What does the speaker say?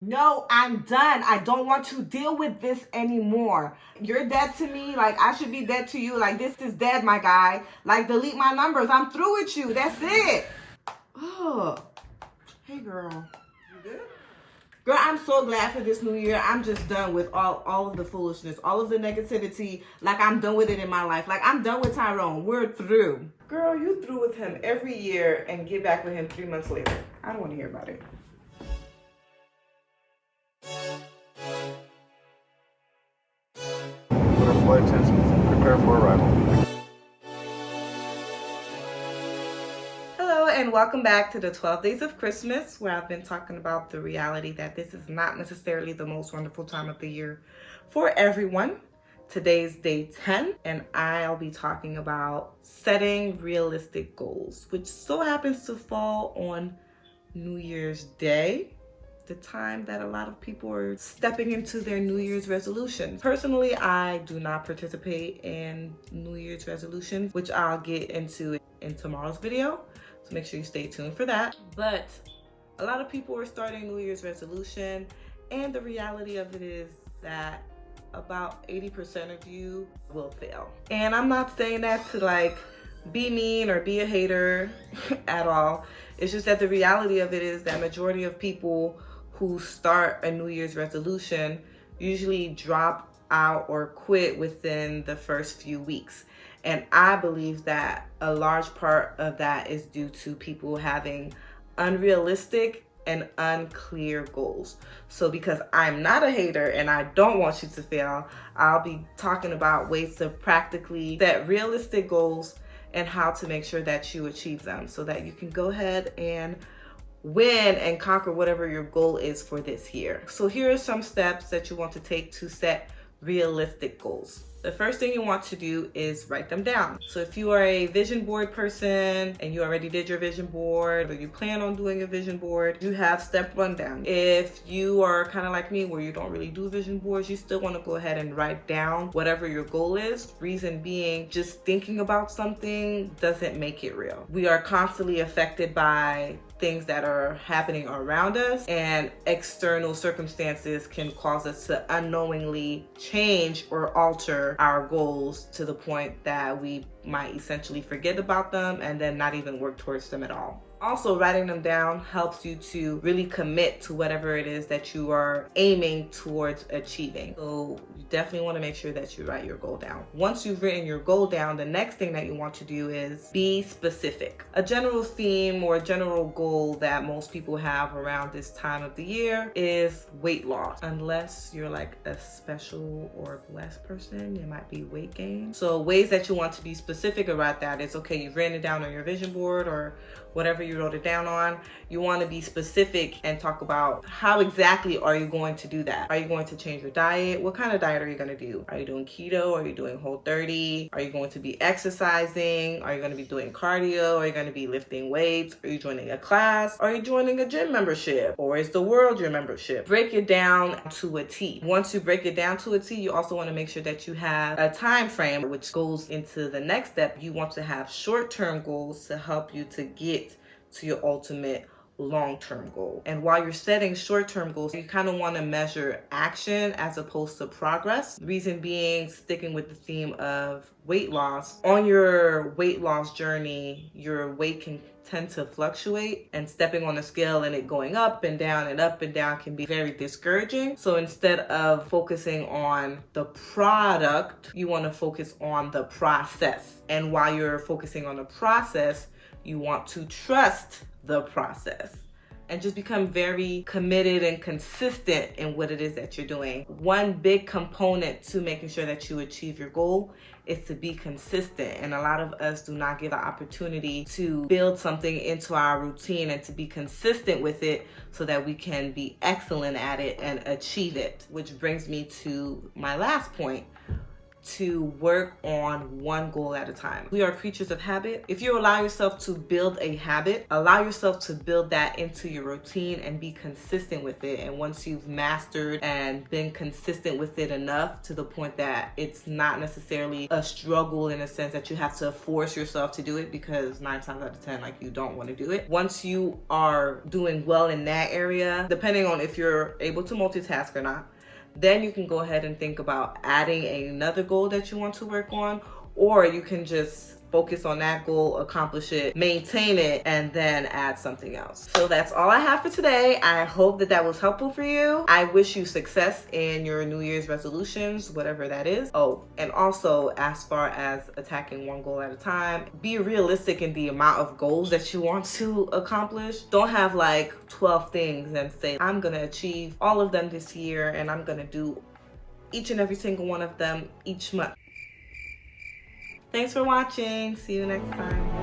No, I'm done. I don't want to deal with this anymore. You're dead to me. Like, I should be dead to you. Like, this is dead, my guy. Like, delete my numbers. I'm through with you. That's it. Oh, hey, girl. You good? Girl, I'm so glad for this new year. I'm just done with all of the foolishness, all of the negativity. Like, I'm done with it in my life. Like, I'm done with Tyrone. We're through. Girl, you through with him every year and get back with him 3 months later. I don't want to hear about it. Put our flight attendants, prepare for arrival. Hello, and welcome back to the 12 Days of Christmas, where I've been talking about the reality that this is not necessarily the most wonderful time of the year for everyone. Today's day 10, and I'll be talking about setting realistic goals, which so happens to fall on New Year's Day, the time that a lot of people are stepping into their New Year's resolutions. Personally, I do not participate in New Year's resolutions, which I'll get into in tomorrow's video. So make sure you stay tuned for that. But a lot of people are starting New Year's resolution, and the reality of it is that about 80% of you will fail. And I'm not saying that to like be mean or be a hater at all. It's just that the reality of it is that majority of people who start a New Year's resolution usually drop out or quit within the first few weeks. And I believe that a large part of that is due to people having unrealistic and unclear goals. So because I'm not a hater and I don't want you to fail, I'll be talking about ways to practically set realistic goals and how to make sure that you achieve them so that you can go ahead and win and conquer whatever your goal is for this year. So here are some steps that you want to take to set realistic goals. The first thing you want to do is write them down. So if you are a vision board person and you already did your vision board, or you plan on doing a vision board, you have step 1 down. If you are kind of like me where you don't really do vision boards, you still want to go ahead and write down whatever your goal is. Reason being, just thinking about something doesn't make it real. We are constantly affected by things that are happening around us, and external circumstances can cause us to unknowingly change or alter our goals to the point that we might essentially forget about them and then not even work towards them at all. Also, writing them down helps you to really commit to whatever it is that you are aiming towards achieving. So you definitely want to make sure that you write your goal down. Once you've written your goal down, the next thing that you want to do is be specific. A general theme or a general goal that most people have around this time of the year is weight loss. Unless you're like a special or blessed person, it might be weight gain. So ways that you want to be specific about that is, okay, you've written it down on your vision board or whatever you wrote it down on. You want to be specific and talk about how exactly are you going to do that. Are you going to change your diet? What kind of diet are you going to do? Are you doing keto? Are you doing Whole30? Are you going to be exercising? Are you going to be doing cardio? Are you going to be lifting weights? Are you joining a class? Are you joining a gym membership? Or is the world your membership? Break it down to a T. Once you break it down to a T, you also want to make sure that you have a time frame, which goes into the next step. You want to have short-term goals to help you to get to your ultimate long-term goal. And while you're setting short-term goals, you kind of want to measure action as opposed to progress. Reason being, sticking with the theme of weight loss. On your weight loss journey, your weight can tend to fluctuate, and stepping on a scale and it going up and down and up and down can be very discouraging. So instead of focusing on the product, you want to focus on the process. And while you're focusing on the process, you want to trust the process and just become very committed and consistent in what it is that you're doing. One big component to making sure that you achieve your goal is to be consistent. And a lot of us do not get the opportunity to build something into our routine and to be consistent with it so that we can be excellent at it and achieve it. Which brings me to my last point. to work on one goal at a time. We are creatures of habit. If you allow yourself to build a habit, allow yourself to build that into your routine and be consistent with it. And once you've mastered and been consistent with it enough to the point that it's not necessarily a struggle in a sense that you have to force yourself to do it, because 9 times out of 10, like, you don't want to do it. Once you are doing well in that area, depending on if you're able to multitask or not, then you can go ahead and think about adding another goal that you want to work on, or you can just focus on that goal, accomplish it, maintain it, and then add something else. So that's all I have for today. I hope that was helpful for you. I wish you success in your New Year's resolutions, whatever that is. Oh, and also, as far as attacking one goal at a time, be realistic in the amount of goals that you want to accomplish. Don't have like 12 things and say, I'm gonna achieve all of them this year and I'm gonna do each and every single one of them each month. Thanks for watching. See you next time.